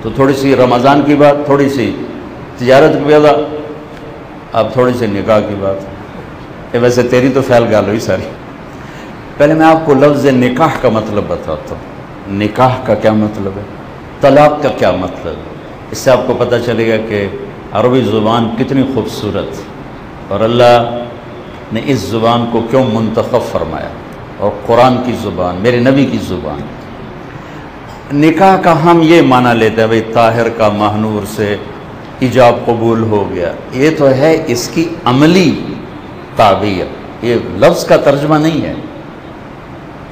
تو تھوڑی سی رمضان کی بات، تھوڑی سی تجارت کی بات، اب تھوڑی سی نکاح کی بات. ویسے تیری تو فعل گال ہوئی ساری. پہلے میں آپ کو لفظ نکاح کا مطلب بتاتا ہوں. نکاح کا کیا مطلب ہے، طلاق کا کیا مطلب ہے. اس سے آپ کو پتہ چلے گا کہ عربی زبان کتنی خوبصورت، اور اللہ نے اس زبان کو کیوں منتخب فرمایا، اور قرآن کی زبان، میرے نبی کی زبان. نکاح کا ہم یہ معنی لیتے ہیں بھئی طاہر کا مہنور سے ایجاب قبول ہو گیا. یہ تو ہے اس کی عملی تعبیر، یہ لفظ کا ترجمہ نہیں ہے.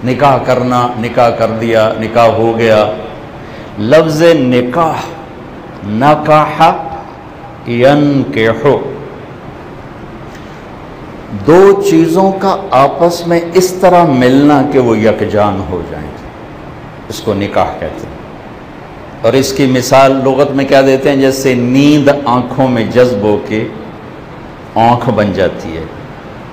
نکاح کرنا، نکاح کر دیا، نکاح ہو گیا. لفظ نکاح، نکاح ینکح، دو چیزوں کا آپس میں اس طرح ملنا کہ وہ یکجان ہو جائیں، اس کو نکاح کہتے ہیں. اور اس کی مثال لغت میں کیا دیتے ہیں، جیسے نیند آنکھوں میں جذب ہو کے آنکھ بن جاتی ہے،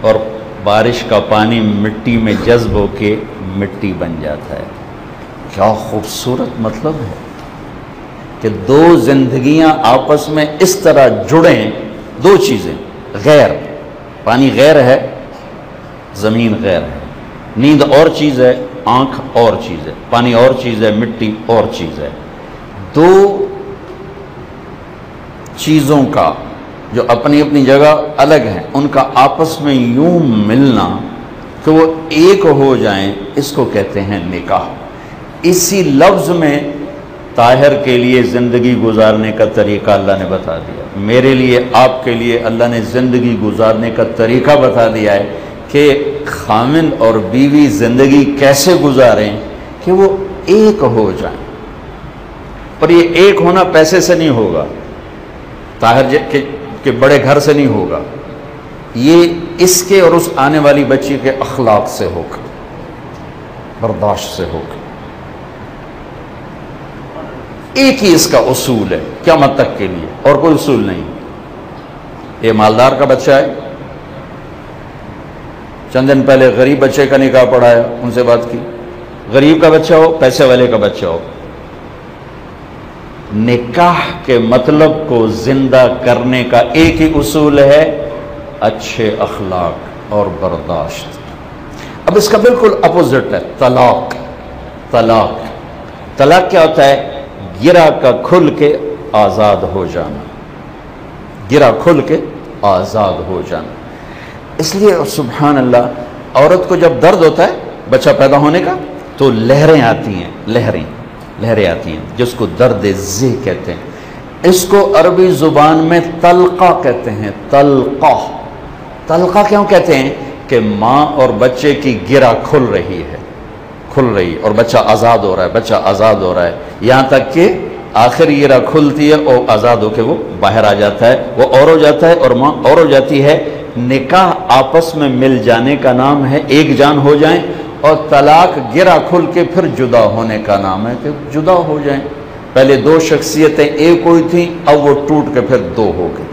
اور بارش کا پانی مٹی میں جذب ہو کے مٹی بن جاتا ہے. کیا خوبصورت مطلب ہے کہ دو زندگیاں آپس میں اس طرح جڑیں. دو چیزیں، غیر، پانی غیر ہے، زمین غیر ہے. نیند اور چیز ہے، آنکھ اور چیز ہے. پانی اور چیز ہے، مٹی اور چیز ہے. دو چیزوں کا جو اپنی اپنی جگہ الگ ہیں، ان کا آپس میں یوں ملنا کہ وہ ایک ہو جائیں، اس کو کہتے ہیں نکاح. اسی لفظ میں طاہر کے لیے زندگی گزارنے کا طریقہ اللہ نے بتا دیا. میرے لیے، آپ کے لیے اللہ نے زندگی گزارنے کا طریقہ بتا دیا ہے کہ خامند اور بیوی زندگی کیسے گزاریں کہ وہ ایک ہو جائیں. اور یہ ایک ہونا پیسے سے نہیں ہوگا، طاہر کے بڑے گھر سے نہیں ہوگا، یہ اس کے اور اس آنے والی بچی کے اخلاق سے ہوگا، برداشت سے ہوگا. ایک ہی اس کا اصول ہے قیامت تک کے لیے، اور کوئی اصول نہیں. یہ مالدار کا بچہ ہے، چند دن پہلے غریب بچے کا نکاح پڑھایا، ان سے بات کی. غریب کا بچہ ہو، پیسے والے کا بچہ ہو، نکاح کے مطلب کو زندہ کرنے کا ایک ہی اصول ہے، اچھے اخلاق اور برداشت. اب اس کا بالکل اپوزٹ ہے طلاق. طلاق طلاق کیا ہوتا ہے؟ گرا کا کھل کے آزاد ہو جانا. گرا کھل کے آزاد ہو جانا. اس لیے سبحان اللہ، عورت کو جب درد ہوتا ہے بچہ پیدا ہونے کا تو لہریں آتی ہیں، لہریں آتی ہیں، جس کو درد ذہ کہتے ہیں. اس کو عربی زبان میں طلقہ کہتے ہیں. طلقہ. طلقہ کیوں کہتے ہیں؟ کہ ماں اور بچے کی گرا کھل رہی ہے، کھل رہی، اور بچہ آزاد ہو رہا ہے، بچہ آزاد ہو رہا ہے، یہاں تک کہ آخر گرا کھلتی ہے اور آزاد ہو کے وہ باہر آ جاتا ہے، وہ اور ہو جاتا ہے اور ماں اور ہو جاتی ہے. نکاح آپس میں مل جانے کا نام ہے، ایک جان ہو جائیں. اور طلاق گرا کھل کے پھر جدا ہونے کا نام ہے کہ جدا ہو جائیں. پہلے دو شخصیتیں ایک ہوئی تھیں، اب وہ ٹوٹ کے پھر دو ہو گئی.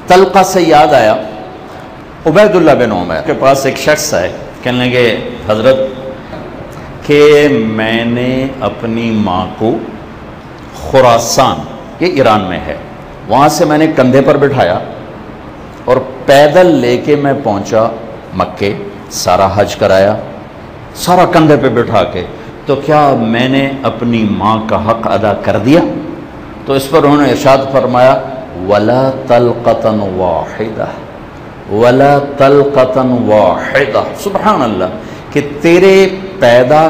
طلقہ سے یاد آیا، عبید اللہ بن عمر کے پاس ایک شخص آئے، کہنے لگے حضرت کہ میں نے اپنی ماں کو خراسان، یہ ایران میں ہے، وہاں سے میں نے کندھے پر بٹھایا اور پیدل لے کے میں پہنچا مکے، سارا حج کرایا، سارا کندھے پہ بٹھا کے، تو کیا میں نے اپنی ماں کا حق ادا کر دیا؟ تو اس پر انہوں نے ارشاد فرمایا وَلَا طَلْقَةً وَاحِدَةً وَلَا طَلْقَةً وَاحِدَةً. سبحان اللہ، کہ تیرے پیدا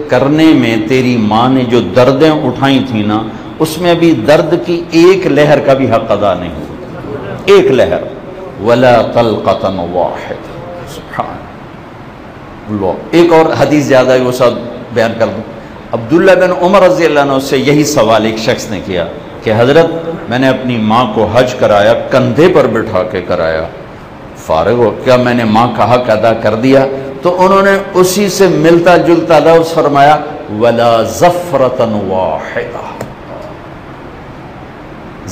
کرنے میں تیری ماں نے جو دردیں اٹھائیں تھیں نا، اس میں ابھی درد کی ایک لہر کا بھی حق ادا نہیں ہوا، ایک لہر. وَلَا طَلْقَةً وَاحِدَةً. سبحان اللہ. ایک اور حدیث یاد آئی، وہ ساتھ بیان کر دوں. عبداللہ بن عمر رضی اللہ عنہ سے یہی سوال ایک شخص نے کیا کہ حضرت میں نے اپنی ماں کو حج کرایا، کندھے پر بٹھا کے کرایا، فارغ ہو، کیا میں نے ماں کا حق ادا کر دیا؟ تو انہوں نے اسی سے ملتا جلتا لفظ فرمایا وَلَا زَفْرَةً وَاحِدَةً.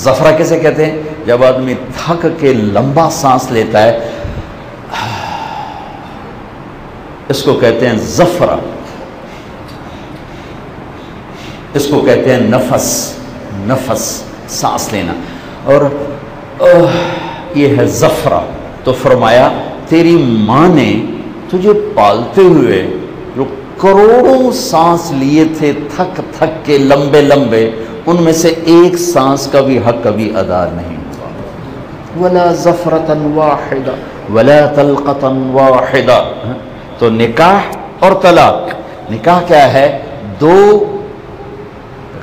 زفرہ کیسے کہتے ہیں؟ جب آدمی تھک کے لمبا سانس لیتا ہے، اس کو کہتے ہیں زفرہ. اس کو کہتے ہیں نفس، نفس سانس لینا. اور یہ ہے زفرہ. تو فرمایا تیری ماں نے تجھے پالتے ہوئے جو کروڑوں سانس لیے تھے تھک تھک کے لمبے لمبے، ان میں سے ایک سانس کا بھی حق کبھی ادا نہیں ہوا. ولا زفرۃ واحدہ ولا طلقۃ واحدہ. تو نکاح اور طلاق، نکاح کیا ہے؟ دو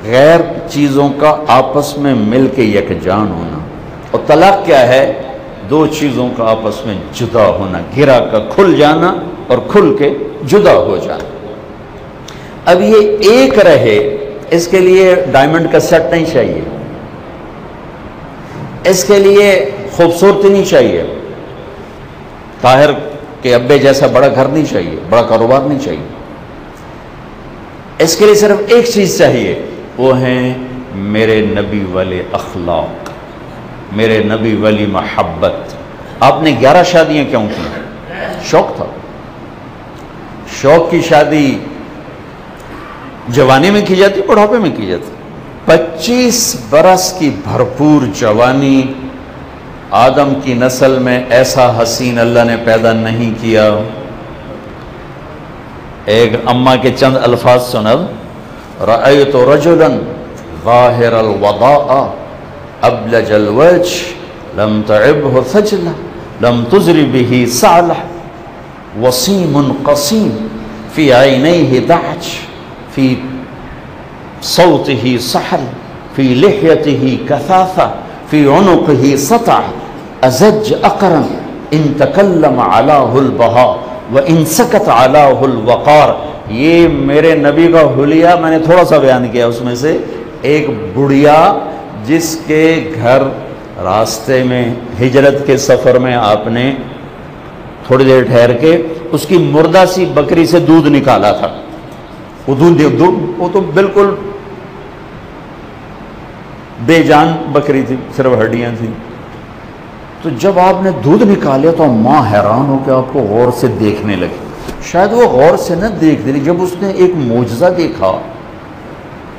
غیر چیزوں کا آپس میں مل کے یکجان ہونا. اور طلاق کیا ہے؟ دو چیزوں کا آپس میں جدا ہونا، گرا کا کھل جانا اور کھل کے جدا ہو جانا. اب یہ ایک رہے، اس کے لیے ڈائمنڈ کا سیٹ نہیں چاہیے، اس کے لیے خوبصورتی نہیں چاہیے، طاہر کے ابے جیسا بڑا گھر نہیں چاہیے، بڑا کاروبار نہیں چاہیے. اس کے لیے صرف ایک چیز چاہیے، وہ ہیں میرے نبی والے اخلاق، میرے نبی والی محبت. آپ نے 11 شادیاں کیوں کی؟ شوق تھا. شوق کی شادی جوانی میں کی جاتی، بڑھاپے میں کی جاتی. 25 برس کی بھرپور جوانی، آدم کی نسل میں ایسا حسین اللہ نے پیدا نہیں کیا. ایک اماں کے چند الفاظ سنب: رأیت رجلا ظاہر الوضاء ابلج الوجه لم تعبه ثجلة لم تزر به سعلة وسيم قصيم في عينيه دعج في صوته سحل في لحيته كثافة في عنقه سطع أزج أقرن إن تكلم علاه البهاء وإن سكت علاه الوقار. یہ میرے نبی کا حلیہ میں نے تھوڑا سا بیان کیا. اس میں سے ایک بڑھیا جس کے گھر راستے میں ہجرت کے سفر میں آپ نے تھوڑی دیر ٹھہر کے اس کی مردہ سی بکری سے دودھ نکالا تھا. وہ دودھ وہ تو بالکل بے جان بکری تھی، صرف ہڈیاں تھیں. تو جب آپ نے دودھ نکالیا تو ماں حیران ہو کے آپ کو غور سے دیکھنے لگی. شاید وہ غور سے نہ دیکھ دی، جب اس نے ایک معجزہ دیکھا،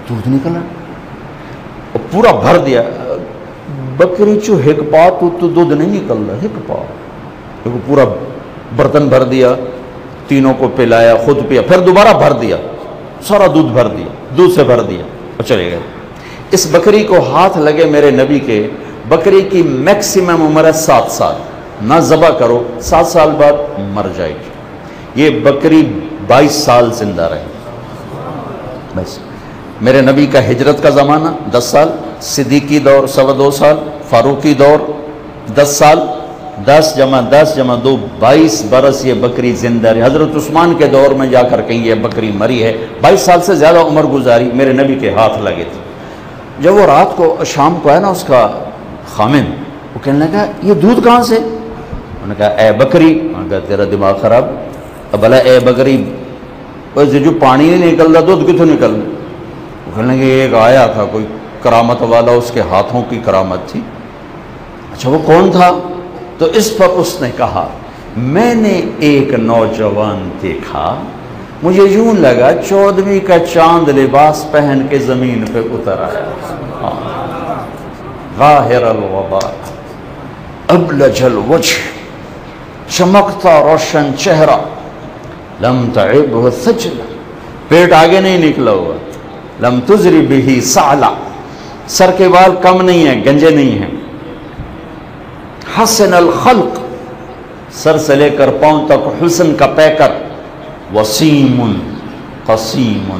دودھ نکلا اور پورا بھر دیا. بکری چو ہک پا تو دودھ نہیں نکل رہا، ہک پا پورا برتن بھر دیا، تینوں کو پلایا، خود پیا، پھر دوبارہ بھر دیا، سارا دودھ بھر دیا، دودھ سے بھر دیا اور چلے گئے. اس بکری کو ہاتھ لگے میرے نبی کے. بکری کی میکسیمم عمر ہے 7 سال. نہ ذبح کرو، 7 سال بعد مر جائے گی. یہ بکری 22 سال زندہ رہی. بس میرے نبی کا ہجرت کا زمانہ 10 سال، صدیقی دور 2.25 سال، فاروقی دور 10 سال، 10 جمع 10 جمع 2 22 برس یہ بکری زندہ رہی. حضرت عثمان کے دور میں جا کر کہیں یہ بکری مری ہے. 22 سال سے زیادہ عمر گزاری، میرے نبی کے ہاتھ لگے تھے. جب وہ رات کو شام کو ہے نا اس کا خامن، وہ کہنے لگا یہ دودھ کہاں سے؟ انہوں نے کہا اے بکری. انہوں نے کہا تیرا دماغ خراب. اب بھلا اے بکری جو پانی نہیں نکل رہا دودھ کتوں نکل رہا؟ وہ کہنے لگے ایک آیا تھا کوئی کرامت والا، اس کے ہاتھوں کی کرامت تھی. اچھا وہ کون تھا؟ تو اس پر اس نے کہا میں نے ایک نوجوان دیکھا، مجھے یوں لگا 14ویں کا چاند لباس پہن کے زمین پہ اتر آیا. ظاہر الوضاء ابلج الوجه، چمکتا روشن چہرہ، لم تعبه ثجلة، پیٹ آگے نہیں نکلا ہوا، لم تزر به سعلة، سر کے بال کم نہیں ہیں، گنجے نہیں ہیں. حسن الخلق، سر سے لے کر پاؤں تک حسن کا پیکر. وسیم قسیم،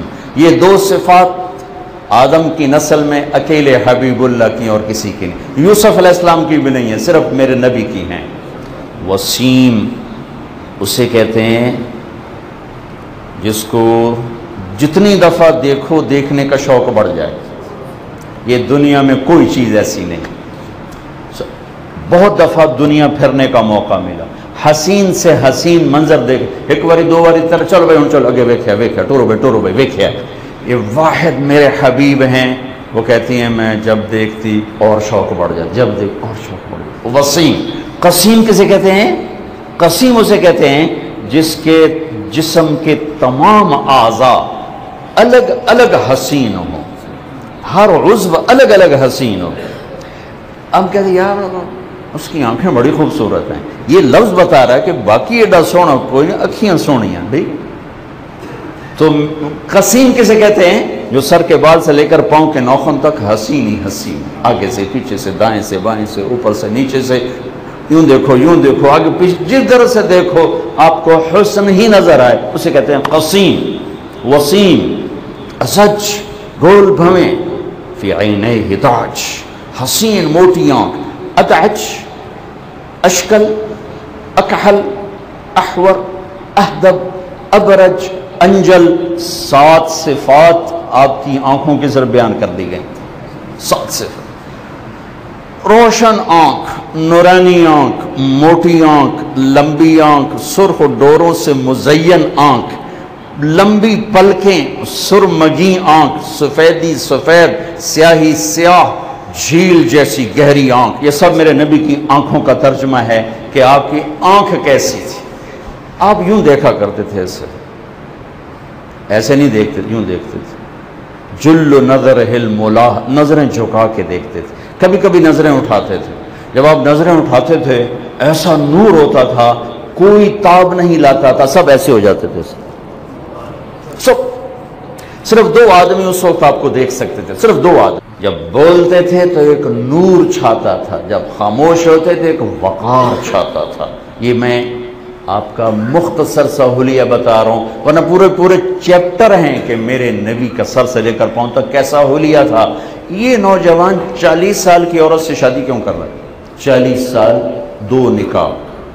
یہ 2 صفات آدم کی نسل میں اکیلے حبیب اللہ کی اور کسی کی نہیں. یوسف علیہ السلام کی بھی نہیں ہے، صرف میرے نبی کی ہیں. وسیم اسے کہتے ہیں جس کو جتنی دفعہ دیکھو دیکھنے کا شوق بڑھ جائے. یہ دنیا میں کوئی چیز ایسی نہیں. بہت دفعہ دنیا پھرنے کا موقع ملا، حسین سے حسین منظر دیکھ، ایک باری 2 باری تر چلو بھائی ہوں چلو اگے ویکھیا ٹورو بھائی ویکھیا. یہ واحد میرے حبیب ہیں. وہ کہتی ہیں میں جب دیکھتی اور شوق بڑھ جاتا، جب دیکھ اور شوق بڑھ جاتا. وسیم. قسیم کسے کہتے ہیں؟ قسیم اسے کہتے ہیں جس کے جسم کے تمام اعضاء الگ الگ حسین ہوں. ہر عضو الگ الگ حسین ہو. اب کہتے ہیں یار اس کی آنکھیں بڑی خوبصورت ہیں. یہ لفظ بتا رہا ہے کہ باقی ایڈا سونا کوئی نہیں, اکھیاں سونیاں بھائی. تو قسیم کسے کہتے ہیں؟ جو سر کے بال سے لے کر پاؤں کے ناخن تک حسین ہی حسین, آگے سے پیچھے سے, دائیں سے بائیں سے, اوپر سے نیچے سے, یوں دیکھو آگے پیچھے, جس طرح سے دیکھو آپ کو حسن ہی نظر آئے, اسے کہتے ہیں قسیم. وسیم, ازج, گول بھویں, فی عینیہ تاج, حسین موٹی آنکھ. ادعج, اشکل, اکحل, احور, اہدب, ابرج, انجل. 7 صفات آپ کی آنکھوں کے ذریعے بیان کر دی گئی. 7 صفات. روشن آنکھ, نورانی آنکھ, موٹی آنکھ, لمبی آنکھ, سرخ ڈوروں سے مزین آنکھ, لمبی پلکیں, سرمگی آنکھ, سفیدی سفید, سیاہی سیاہ, جھیل جیسی گہری آنکھ. یہ سب میرے نبی کی آنکھوں کا ترجمہ ہے کہ آپ کی آنکھ کیسی تھی. آپ یوں دیکھا کرتے تھے, ایسے نہیں دیکھتے, یوں دیکھتے تھے. جل نظر ہل مولا, نظریں جھکا کے دیکھتے تھے. کبھی کبھی نظریں اٹھاتے تھے. جب آپ نظریں اٹھاتے تھے ایسا نور ہوتا تھا, کوئی تاب نہیں لاتا تھا, سب ایسے ہو جاتے تھے. سب صرف 2 آدمی اس وقت آپ کو دیکھ سکتے تھے, صرف 2 آدمی. جب بولتے تھے تو ایک نور چھاتا تھا, جب خاموش ہوتے تھے ایک وقار چھاتا تھا. یہ میں آپ کا مختصر سا حلیہ بتا رہا ہوں, ورنہ پورے چیپٹر ہیں کہ میرے نبی کا سر سے لے کر پاؤں تک کیسا حلیہ تھا. یہ نوجوان 40 سال کی عورت سے شادی کیوں کر رہا ہے؟ 40 سال, 2 نکاح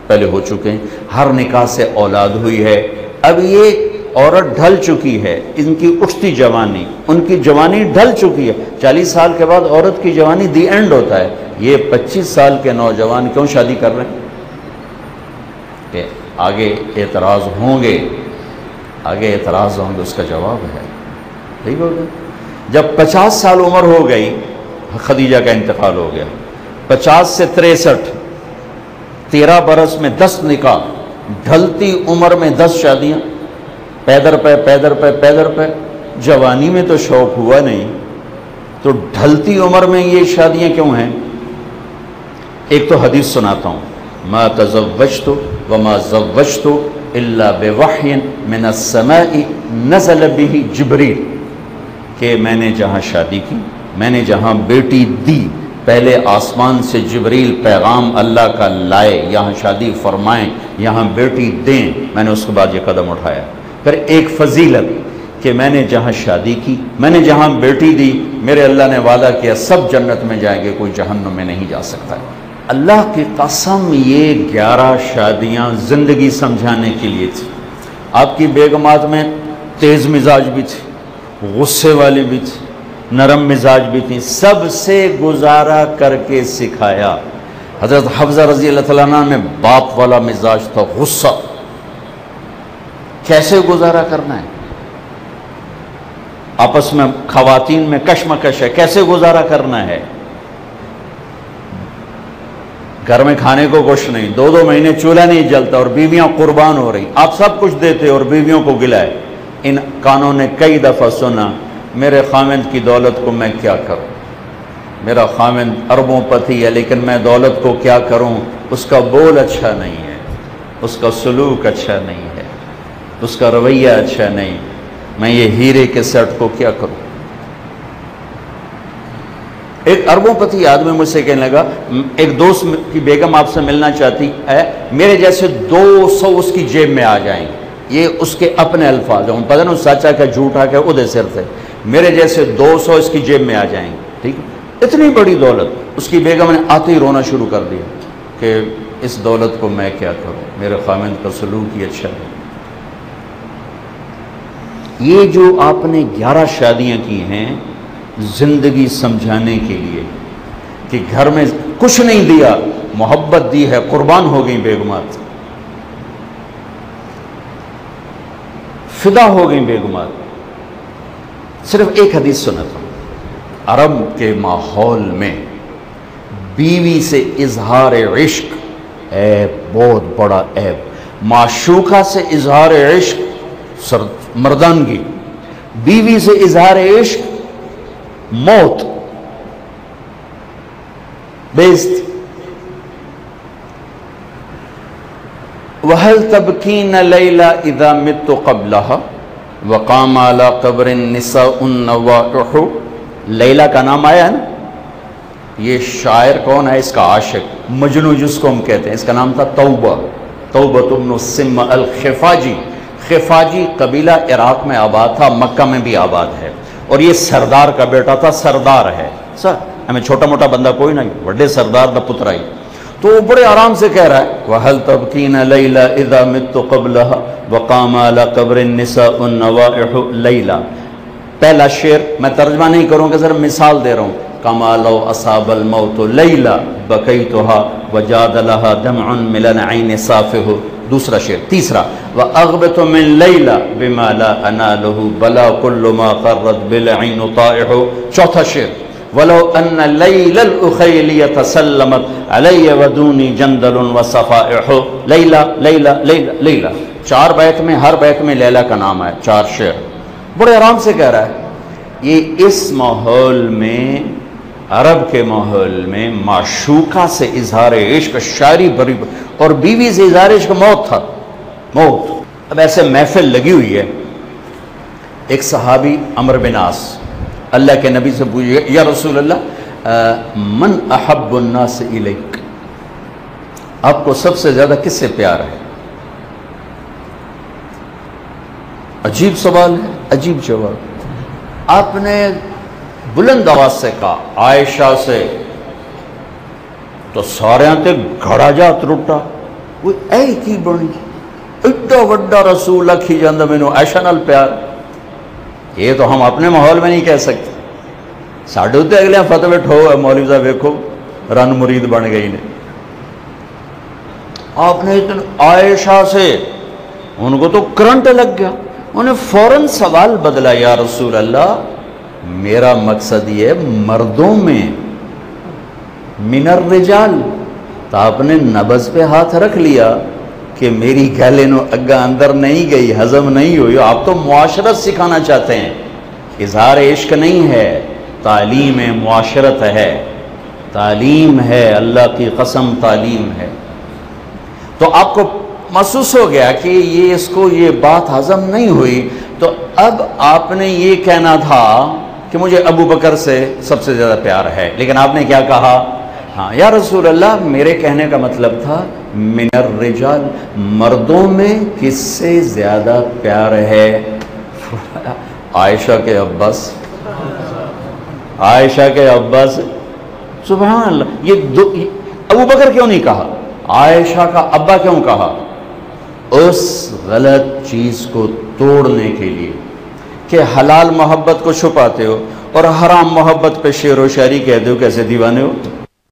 پہلے ہو چکے ہیں, ہر نکاح سے اولاد ہوئی ہے. اب یہ عورت ڈھل چکی ہے, ان کی اٹھتی جوانی, ان کی جوانی ڈھل چکی ہے. 40 سال کے بعد عورت کی جوانی دی اینڈ ہوتا ہے. یہ 25 سال کے نوجوان کیوں شادی کر رہے ہیں؟ کہ آگے اعتراض ہوں گے, اس کا جواب ہے. ٹھیک ہو گیا. جب 50 سال عمر ہو گئی, خدیجہ کا انتقال ہو گیا. 50 سے 63, 13 برس میں 10 نکاح, ڈھلتی عمر میں 10 شادیاں, پیدر پہ. جوانی میں تو شوق ہوا نہیں, تو ڈھلتی عمر میں یہ شادیاں کیوں ہیں؟ ایک تو حدیث سناتا ہوں, ما تزوجت وما زوجت الا بوحی من السماء نزل به جبریل. کہ میں نے جہاں شادی کی, میں نے جہاں بیٹی دی, پہلے آسمان سے جبریل پیغام اللہ کا لائے, یہاں شادی فرمائیں, یہاں بیٹی دیں, میں نے اس کے بعد یہ قدم اٹھایا. پھر ایک فضیلت کہ میں نے جہاں شادی کی, میں نے جہاں بیٹی دی, میرے اللہ نے وعدہ کیا سب جنت میں جائیں گے, کوئی جہنم میں نہیں جا سکتا. اللہ کی قسم یہ 11 شادیاں زندگی سمجھانے کے لیے تھی. آپ کی بیگمات میں تیز مزاج بھی تھی, غصے والی بھی تھی, نرم مزاج بھی تھی, سب سے گزارا کر کے سکھایا. حضرت حفصہ رضی اللہ تعالیٰ عنہ میں باپ والا مزاج تھا, غصہ, کیسے گزارا کرنا ہے. آپس میں خواتین میں کشمکش ہے, کیسے گزارا کرنا ہے. گھر میں کھانے کو کچھ نہیں, 2 مہینے چولہا نہیں جلتا اور بیویاں قربان ہو رہی, آپ سب کچھ دیتے اور بیویوں کو گلائے. ان کانوں نے کئی دفعہ سنا, میرے خامند کی دولت کو میں کیا کروں, میرا خامند اربوں پتی ہے لیکن میں دولت کو کیا کروں, اس کا بول اچھا نہیں ہے, اس کا سلوک اچھا نہیں ہے, اس کا رویہ اچھا نہیں, میں یہ ہیرے کے سیٹ کو کیا کروں. ایک اربوں پتی آدمی مجھ سے کہنے لگا, ایک دوست کی بیگم آپ سے ملنا چاہتی ہے, میرے جیسے 200 اس کی جیب میں آ جائیں. یہ اس کے اپنے الفاظ ہیں, پتہ نہیں سچا کہ جھوٹا کہ ادھر سر تھے, میرے جیسے 200 اس کی جیب میں آ جائیں. ٹھیک ہے, اتنی بڑی دولت. اس کی بیگم نے آتے ہی رونا شروع کر دیا کہ اس دولت کو میں کیا کروں, میرے خامند کا سلوک ہی اچھا ہے. یہ جو آپ نے 11 شادیاں کی ہیں زندگی سمجھانے کے لیے کہ گھر میں کچھ نہیں دیا, محبت دی ہے, قربان ہو گئی بیگمات, فدا ہو گئی بیگمات. صرف ایک حدیث سناتا ہوں. عرب کے ماحول میں بیوی سے اظہار عشق عیب, بہت بڑا عیب. معشوقہ سے اظہار عشق مردانگی, بیوی سے اظہار عشق موت، بیزتی. وَهَلْ تَبْكِينَ لَيْلَا إِذَا مِتُّ قَبْلَهَا وَقَامَ عَلَى قَبْرِ النِّسَاءُ النَّوَائِحُ. لیلا کا نام آیا ہے نا. یہ شاعر کون ہے؟ اس کا عاشق مجنو جس کو ہم کہتے ہیں. اس کا نام تھا توبہ، توبہ بن سم الخفاجی. خفاجی قبیلہ عراق میں آباد تھا، مکہ میں بھی آباد ہے، اور یہ سردار کا بیٹا تھا. سردار ہے سر، ہمیں چھوٹا موٹا بندہ کوئی نہیں، بڑے سردار دا پتر ہی. تو وہ بڑے آرام سے کہہ رہا ہے وَهَلْ تَبْكِينَ لَيْلَا إِذَا مِتُّ قَبْلَهَا وَقَامَ عَلَى قَبْرِ النِّسَاءُ النَّوَائِحُ لَيْلَا. پہلا شعر میں ترجمہ نہیں کروں گا، صرف مثال دے رہا ہوں. كَمَا لَوْ أَصَابَ الْمَوْتُ لَيْلَا بَكَيْتُهَا وَجَادَ لَهَا دَمْعٌ مِنَ الْعَيْنِ صَافِحُ. دوسرا شعر. تیسرا وَأَغْبِتُ مِنْ لَيْلَا بِمَا لَا أَنَالُهُ بَلَا كُلُّ مَا قَرَّتْ بِالْعَيْنُ طَائِحُ. چوتھا شعر وَلَوْ أَنَّ لَيْلَ الْأُخَيْلِيَ تَسَلَّمَتْ عَلَيَّ وَدُونِي جَنْدَلٌ وَصَفَائِحُ. لیلا لیلا لیلا لیلا. چار بیت میں، ہر بیت میں لیلا کا نام ہے. چار شعر بڑے آرام سے کہہ رہا ہے. یہ اس ماحول میں، عرب کے ماحول میں معشوقہ سے اظہار عشق، شاعری بری، اور بیوی سے اظہار عشق موت تھا. موت. اب ایسے محفل لگی ہوئی ہے. ایک صحابی عمرو بن عاص اللہ کے نبی سے پوچھے یا رسول اللہ من احب الناس الیک، آپ کو سب سے زیادہ کس سے پیار ہے؟ عجیب سوال ہے، عجیب جواب. آپ نے بلند آواز سے کہا عائشہ سے، تو سارے تے گھڑا جا ترٹا. وہ اے کی بنی ایڈا وڈا رسول لکھی جاندہ میں نو عائشہ نال پیار. یہ تو ہم اپنے ماحول میں نہیں کہہ سکتے. ساڑھے ہوتے اگلے فتوے ٹھو ہے مولوی صاحب دیکھو رن مرید بن گئی نے. آپ نے عائشہ سے، ان کو تو کرنٹ لگ گیا. انہیں فوراً سوال بدلا یا رسول اللہ میرا مقصد یہ مردوں میں من الرجال. تو آپ نے نبض پہ ہاتھ رکھ لیا کہ میری گلے نو اگا اندر نہیں گئی، ہضم نہیں ہوئی. آپ تو معاشرت سکھانا چاہتے ہیں. اظہار عشق نہیں ہے، تعلیم معاشرت ہے، تعلیم ہے، اللہ کی قسم تعلیم ہے. تو آپ کو محسوس ہو گیا کہ یہ اس کو یہ بات ہضم نہیں ہوئی. تو اب آپ نے یہ کہنا تھا کہ مجھے ابو بکر سے سب سے زیادہ پیار ہے، لیکن آپ نے کیا کہا؟ ہاں یا رسول اللہ میرے کہنے کا مطلب تھا من الرجال، مردوں میں کس سے زیادہ پیار ہے؟ عائشہ کے عباس، عائشہ کے عباس. سبحان اللہ. یہ ابو بکر کیوں نہیں کہا، عائشہ کا ابا کیوں کہا؟ اس غلط چیز کو توڑنے کے لیے کہ حلال محبت کو چھپاتے ہو اور حرام محبت پہ شعر و شاعری کہتے ہو. کیسے دیوانے ہو.